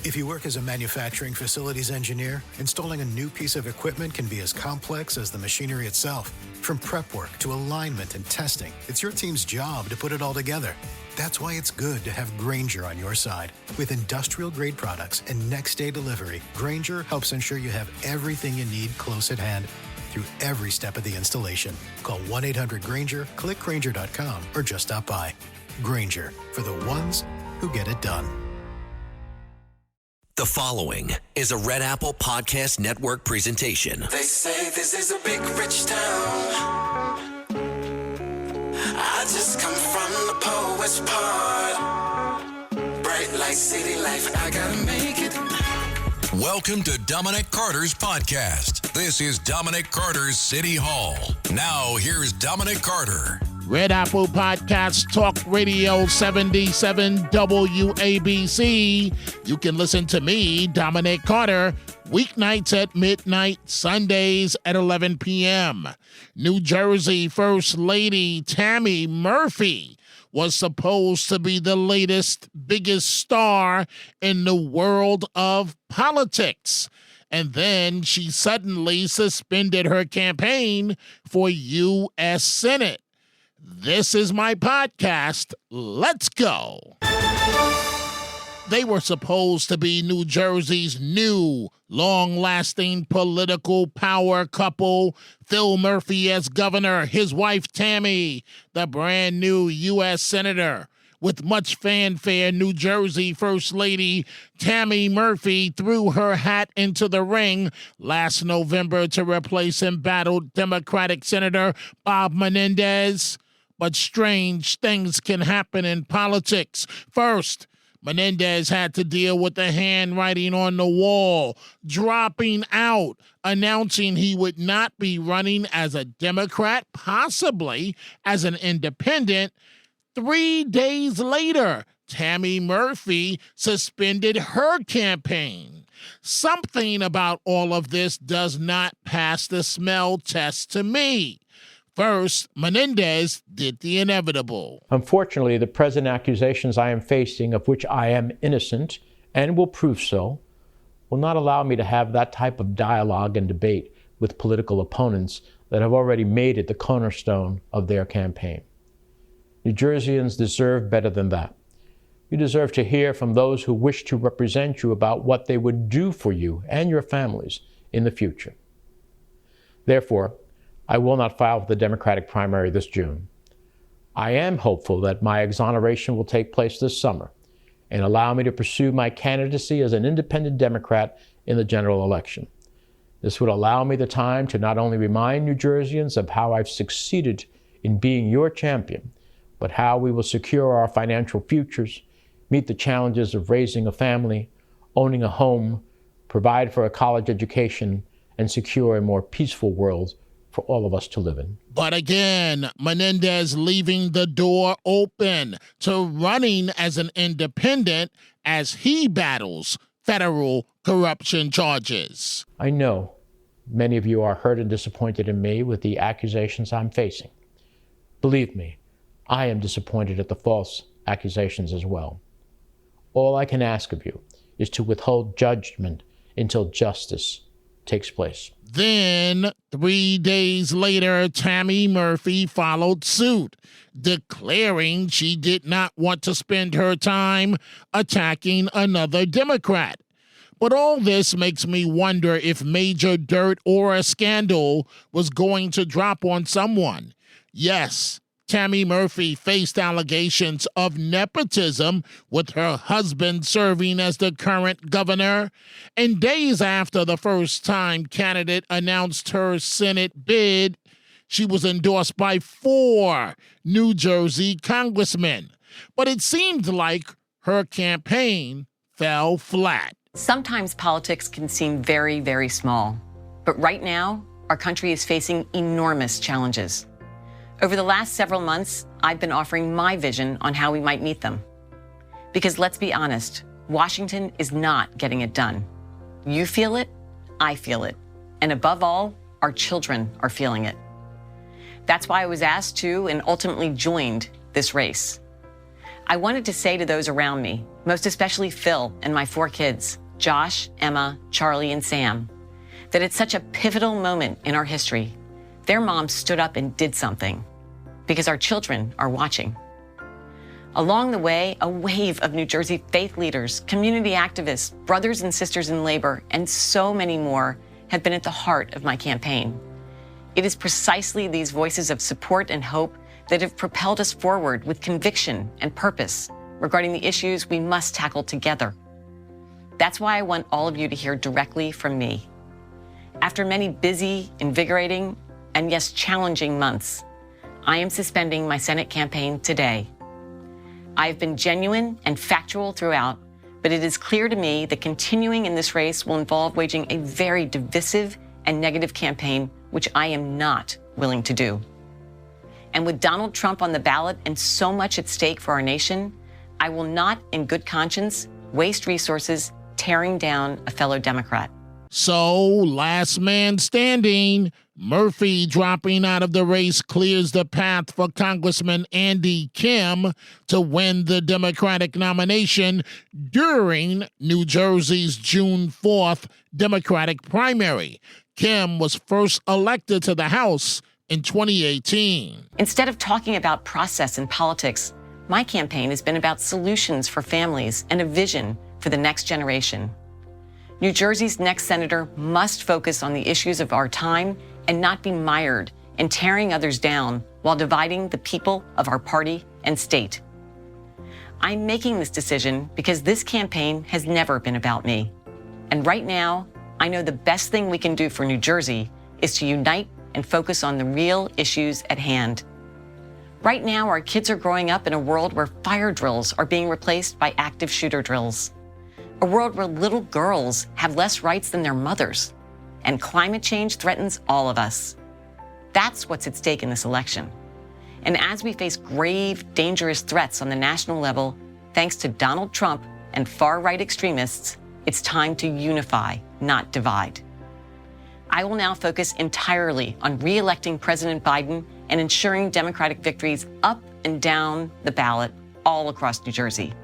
If you work as a manufacturing facilities engineer, installing a new piece of equipment can be as complex as the machinery itself. From prep work to alignment and testing, it's your team's job to put it all together. That's why it's good to have Grainger on your side. With industrial-grade products and next-day delivery, Grainger helps ensure you have everything you need close at hand through every step of the installation. Call 1-800-GRAINGER, click Grainger.com, or just stop by. Grainger, for the ones who get it done. The following is a Red Apple Podcast Network presentation. They say this is a big rich town. I just come from the poet's part. Bright light, city life, I gotta make it. Welcome to Dominic Carter's podcast. This is Dominic Carter's City Hall. Now, here's Dominic Carter. Red Apple Podcast Talk Radio 77 WABC. You can listen to me, Dominic Carter, weeknights at midnight, Sundays at 11 p.m. New Jersey First Lady Tammy Murphy was supposed to be the latest, biggest star in the world of politics. And then she suddenly suspended her campaign for U.S. Senate. This is my podcast. Let's go. They were supposed to be New Jersey's new, long-lasting political power couple. Phil Murphy as governor, his wife Tammy, the brand new U.S. senator. With much fanfare, New Jersey First Lady Tammy Murphy threw her hat into the ring last November to replace embattled Democratic Senator Bob Menendez. But strange things can happen in politics. First, Menendez had to deal with the handwriting on the wall, dropping out, announcing he would not be running as a Democrat, possibly as an independent. 3 days later, Tammy Murphy suspended her campaign. Something about all of this does not pass the smell test to me. First, Menendez did the inevitable. Unfortunately, the present accusations I am facing, of which I am innocent and will prove so, will not allow me to have that type of dialogue and debate with political opponents that have already made it the cornerstone of their campaign. New Jerseyans deserve better than that. You deserve to hear from those who wish to represent you about what they would do for you and your families in the future. Therefore, I will not file for the Democratic primary this June. I am hopeful that my exoneration will take place this summer and allow me to pursue my candidacy as an independent Democrat in the general election. This would allow me the time to not only remind New Jerseyans of how I've succeeded in being your champion, but how we will secure our financial futures, meet the challenges of raising a family, owning a home, provide for a college education, and secure a more peaceful world for all of us to live in. But again, Menendez leaving the door open to running as an independent as he battles federal corruption charges. I know many of you are hurt and disappointed in me with the accusations I'm facing. Believe me, I am disappointed at the false accusations as well. All I can ask of you is to withhold judgment until justice takes place. Then, 3 days later, Tammy Murphy followed suit, declaring she did not want to spend her time attacking another Democrat. But all this makes me wonder if major dirt or a scandal was going to drop on someone. Yes, Tammy Murphy faced allegations of nepotism with her husband serving as the current governor. And days after the first-time candidate announced her Senate bid, she was endorsed by 4 New Jersey congressmen. But it seemed like her campaign fell flat. Sometimes politics can seem very, very small. But right now, our country is facing enormous challenges. Over the last several months, I've been offering my vision on how we might meet them. Because let's be honest, Washington is not getting it done. You feel it, I feel it. And above all, our children are feeling it. That's why I was asked to and ultimately joined this race. I wanted to say to those around me, most especially Phil and my 4 kids, Josh, Emma, Charlie, and Sam, that at such a pivotal moment in our history, their mom stood up and did something because our children are watching. Along the way, a wave of New Jersey faith leaders, community activists, brothers and sisters in labor, and so many more have been at the heart of my campaign. It is precisely these voices of support and hope that have propelled us forward with conviction and purpose regarding the issues we must tackle together. That's why I want all of you to hear directly from me. After many busy, invigorating, and yes, challenging months, I am suspending my Senate campaign today. I have been genuine and factual throughout, but it is clear to me that continuing in this race will involve waging a very divisive and negative campaign, which I am not willing to do. And with Donald Trump on the ballot and so much at stake for our nation, I will not, in good conscience, waste resources tearing down a fellow Democrat. So, last man standing, Murphy dropping out of the race clears the path for Congressman Andy Kim to win the Democratic nomination during New Jersey's June 4th Democratic primary. Kim was first elected to the House in 2018. Instead of talking about process and politics, my campaign has been about solutions for families and a vision for the next generation. New Jersey's next senator must focus on the issues of our time and not be mired in tearing others down while dividing the people of our party and state. I'm making this decision because this campaign has never been about me. And right now, I know the best thing we can do for New Jersey is to unite and focus on the real issues at hand. Right now, our kids are growing up in a world where fire drills are being replaced by active shooter drills. A world where little girls have less rights than their mothers, and climate change threatens all of us. That's what's at stake in this election. And as we face grave, dangerous threats on the national level, thanks to Donald Trump and far-right extremists, it's time to unify, not divide. I will now focus entirely on re-electing President Biden and ensuring Democratic victories up and down the ballot all across New Jersey.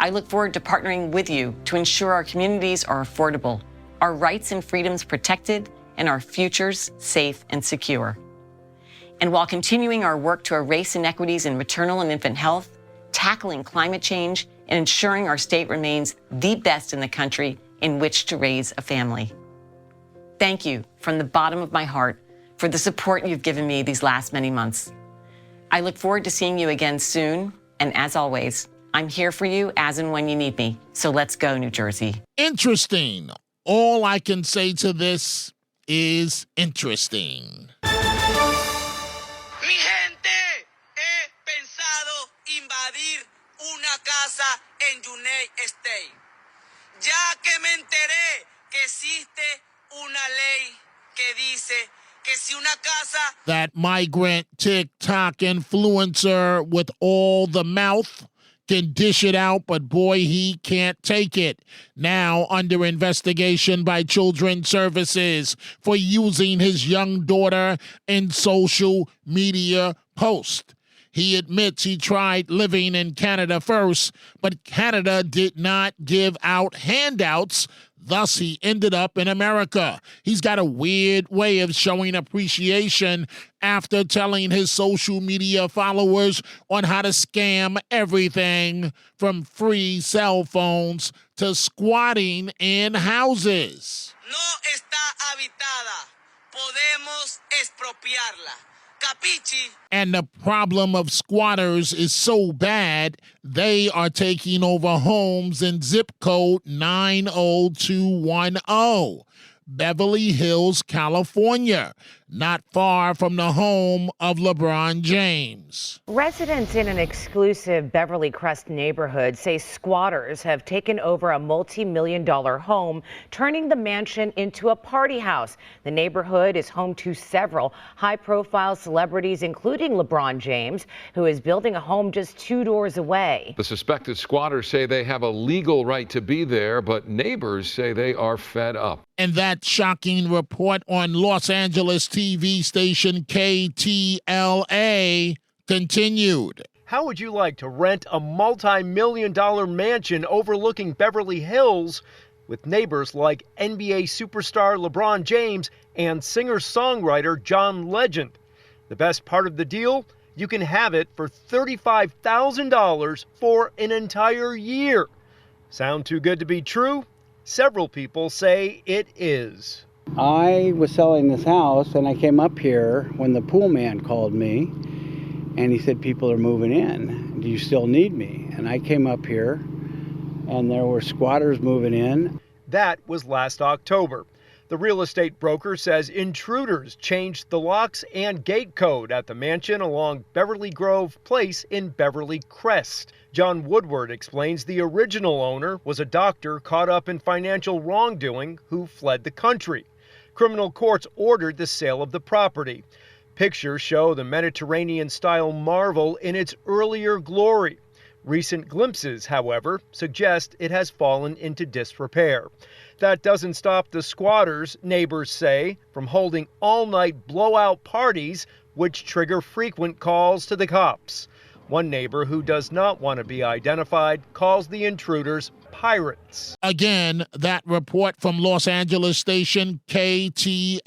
I look forward to partnering with you to ensure our communities are affordable, our rights and freedoms protected, and our futures safe and secure. And while continuing our work to erase inequities in maternal and infant health, tackling climate change, and ensuring our state remains the best in the country in which to raise a family. Thank you from the bottom of my heart for the support you've given me these last many months. I look forward to seeing you again soon, and as always, I'm here for you as and when you need me. So let's go, New Jersey. Interesting. All I can say to this is interesting. Mi gente, he pensado invadir una casa en United States. Ya que me enteré que existe una ley que dice que si una casa... That migrant TikTok influencer with all the mouth can dish it out, but boy, he can't take it. Now under investigation by Children's Services for using his young daughter in social media posts. He admits he tried living in Canada first, but Canada did not give out handouts. Thus, he ended up in America. He's got a weird way of showing appreciation after telling his social media followers on how to scam everything from free cell phones to squatting in houses. No está habitada. Podemos expropiarla. Capichi? And the problem of squatters is so bad, they are taking over homes in zip code 90210, Beverly Hills, California, not far from the home of LeBron James. Residents in an exclusive Beverly Crest neighborhood say squatters have taken over a multi-million-dollar home, turning the mansion into a party house. The neighborhood is home to several high-profile celebrities, including LeBron James, who is building a home just 2 doors away. The suspected squatters say they have a legal right to be there, but neighbors say they are fed up. And that shocking report on Los Angeles TV station KTLA continued. How would you like to rent a multi-million-dollar mansion overlooking Beverly Hills with neighbors like NBA superstar LeBron James and singer-songwriter John Legend? The best part of the deal? You can have it for $35,000 for an entire year. Sound too good to be true? Several people say it is. I was selling this house and I came up here when the pool man called me and he said, people are moving in. Do you still need me? And I came up here and there were squatters moving in. That was last October. The real estate broker says intruders changed the locks and gate code at the mansion along Beverly Grove Place in Beverly Crest. John Woodward explains the original owner was a doctor caught up in financial wrongdoing who fled the country. Criminal courts ordered the sale of the property. Pictures show the Mediterranean-style marvel in its earlier glory. Recent glimpses, however, suggest it has fallen into disrepair. That doesn't stop the squatters, neighbors say, from holding all-night blowout parties, which trigger frequent calls to the cops. One neighbor who does not want to be identified calls the intruders pirates. Again, that report from Los Angeles station KTLA.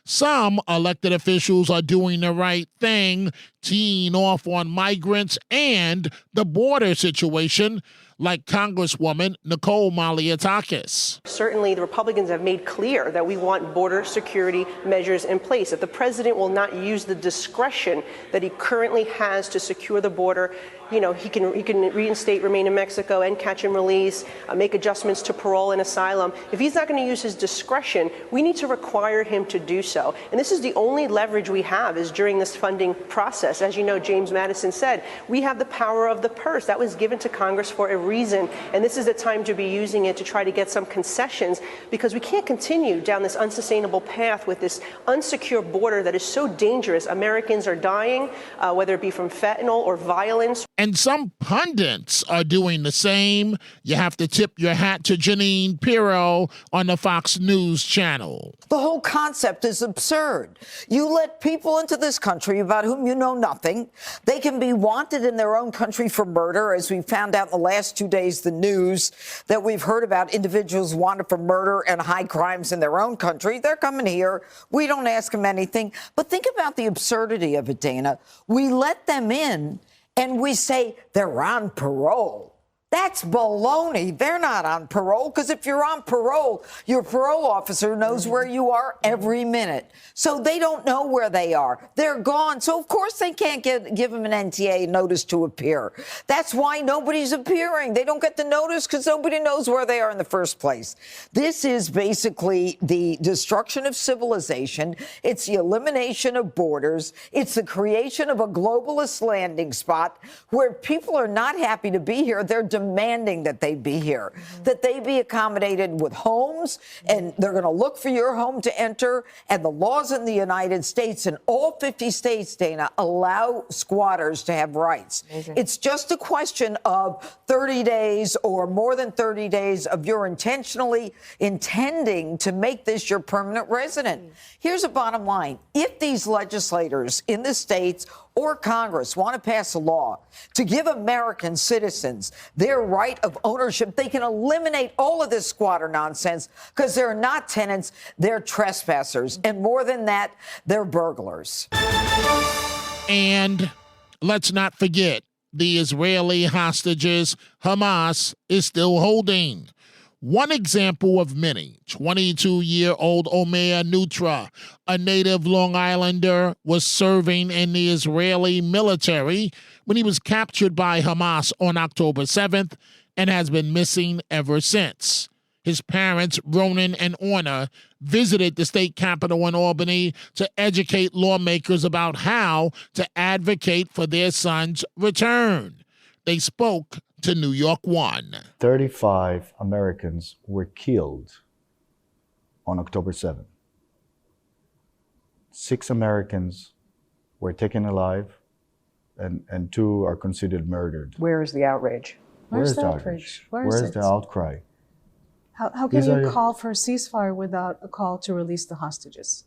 Some elected officials are doing the right thing, teeing off on migrants and the border situation, like Congresswoman Nicole Malliotakis. Certainly, the Republicans have made clear that we want border security measures in place, that the president will not use the discretion that he currently has to secure the border. You know, he can reinstate, remain in Mexico, and catch and release, make adjustments to parole and asylum. If he's not going to use his discretion, we need to require him to do so. And this is the only leverage we have is during this funding process. As you know, James Madison said, we have the power of the purse. That was given to Congress for a reason, and this is the time to be using it to try to get some concessions, because we can't continue down this unsustainable path with this unsecure border that is so dangerous. Americans are dying, whether it be from fentanyl or violence. And some pundits are doing the same. You have to tip your hat to Janine Pirro on the Fox News channel. The whole concept is absurd. You let people into this country about whom you know nothing. They can be wanted in their own country for murder, as we found out in the last 2 days, the news that we've heard about individuals wanted for murder and high crimes in their own country. They're coming here. We don't ask them anything. But think about the absurdity of it, Dana. We let them in and we say they're on parole. That's baloney. They're not on parole, because if you're on parole, your parole officer knows where you are every minute. So they don't know where they are. They're gone. So, of course, they can't give them an NTA, notice to appear. That's why nobody's appearing. They don't get the notice because nobody knows where they are in the first place. This is basically the destruction of civilization. It's the elimination of borders. It's the creation of a globalist landing spot where people are not happy to be here. They're demanding that they be here, that they be accommodated with homes, and they're going to look for your home to enter. And the laws in the United States and all 50 states, Dana, allow squatters to have rights. Amazing. It's just a question of 30 days or more than 30 days of your intentionally intending to make this your permanent resident. Here's a bottom line. If these legislators in the states or Congress want to pass a law to give American citizens their right of ownership, they can eliminate all of this squatter nonsense, because they're not tenants, they're trespassers. And more than that, they're burglars. And let's not forget, the Israeli hostages Hamas is still holding. One example of many, 22-year-old Omer Nutra, a native Long Islander, was serving in the Israeli military when he was captured by Hamas on October 7th and has been missing ever since. His parents, Ronan and Orna, visited the state capitol in Albany to educate lawmakers about how to advocate for their son's return. They spoke to New York One. 35 Americans were killed on October 7th. 6 Americans were taken alive, and 2 are considered murdered. Where is the outrage? Where's the outrage? Where is the outcry? How can you call for a ceasefire without a call to release the hostages?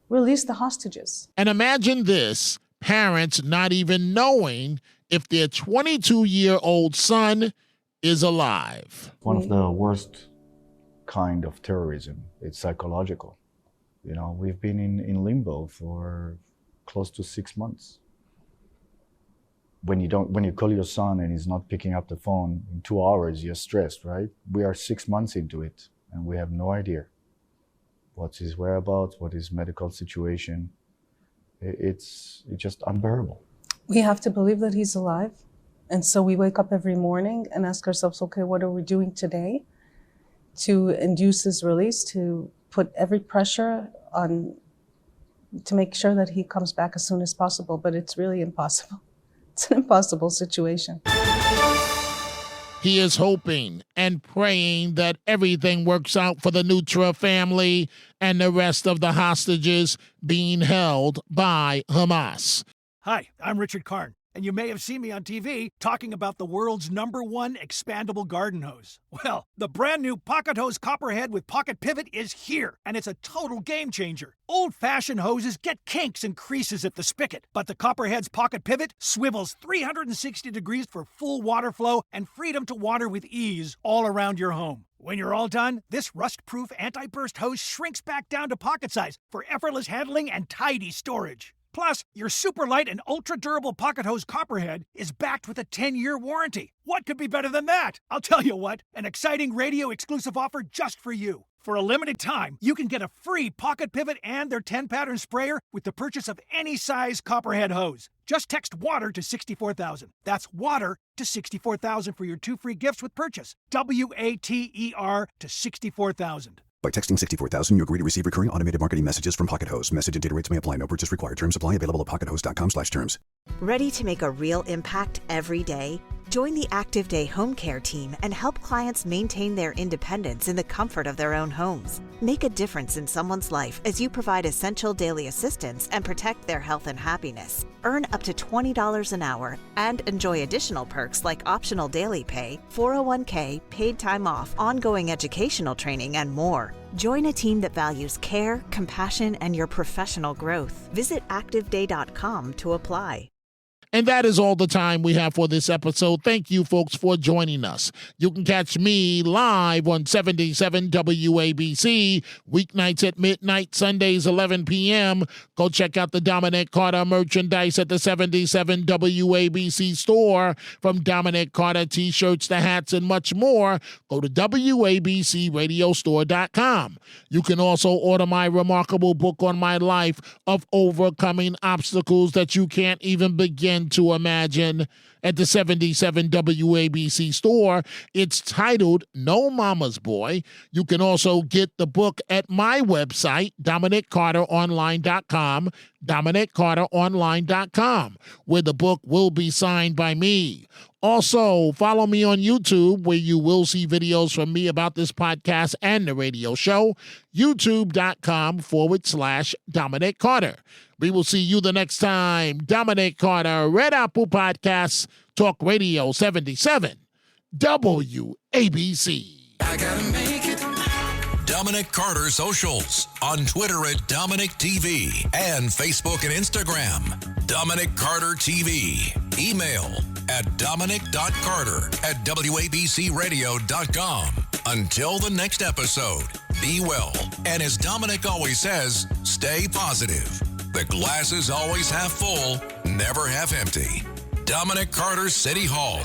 Release the hostages. And imagine this. parents not even knowing if their 22-year-old son is alive. One of the worst kind of terrorism. It's psychological. You know, we've been in limbo for close to 6 months. When you call your son and he's not picking up the phone in 2 hours, you're stressed, right? We are 6 months into it and we have no idea what's his whereabouts, what his medical situation. It's just unbearable. We have to believe that he's alive. And so we wake up every morning and ask ourselves, okay, what are we doing today to induce his release, to put every pressure on, to make sure that he comes back as soon as possible. But it's really impossible. It's an impossible situation. He is hoping and praying that everything works out for the Nutra family and the rest of the hostages being held by Hamas. Hi, I'm Richard Karn, and you may have seen me on TV talking about the world's #1 expandable garden hose. Well, the brand new Pocket Hose Copperhead with Pocket Pivot is here, and it's a total game changer. Old-fashioned hoses get kinks and creases at the spigot, but the Copperhead's Pocket Pivot swivels 360 degrees for full water flow and freedom to water with ease all around your home. When you're all done, this rust-proof anti-burst hose shrinks back down to pocket size for effortless handling and tidy storage. Plus, your super light and ultra-durable Pocket Hose Copperhead is backed with a 10-year warranty. What could be better than that? I'll tell you what, an exciting radio-exclusive offer just for you. For a limited time, you can get a free Pocket Pivot and their 10-pattern sprayer with the purchase of any size Copperhead hose. Just text WATER to 64,000. That's WATER to 64,000 for your 2 free gifts with purchase. WATER to 64,000. By texting 64,000, you agree to receive recurring automated marketing messages from Pocket Hose. Message and data rates may apply. No purchase required. Terms apply. Available at pockethose.com/terms. Ready to make a real impact every day? Join the Active Day Home Care team and help clients maintain their independence in the comfort of their own homes. Make a difference in someone's life as you provide essential daily assistance and protect their health and happiness. Earn up to $20 an hour and enjoy additional perks like optional daily pay, 401k, paid time off, ongoing educational training, and more. Join a team that values care, compassion, and your professional growth. Visit activeday.com to apply. And that is all the time we have for this episode. Thank you, folks, for joining us. You can catch me live on 77 WABC, weeknights at midnight, Sundays 11 p.m. Go check out the Dominic Carter merchandise at the 77 WABC store. From Dominic Carter t-shirts to hats and much more, go to WABCRadiostore.com. You can also order my remarkable book on my life of overcoming obstacles that you can't even begin to imagine at the 77 WABC store. It's titled No Mama's Boy. You can also get the book at my website, DominicCarterOnline.com, DominicCarterOnline.com, where the book will be signed by me. Also, follow me on YouTube, where you will see videos from me about this podcast and the radio show, youtube.com/Dominic Carter. We will see you the next time. Dominic Carter, Red Apple Podcasts, Talk Radio 77, WABC. I gotta make it. Dominic Carter socials on Twitter at Dominic TV and Facebook and Instagram. Dominic Carter TV. Email at dominic.carter@wabcradio.com. Until the next episode, be well. And as Dominic always says, stay positive. The glass is always half full, never half empty. Dominic Carter City Hall.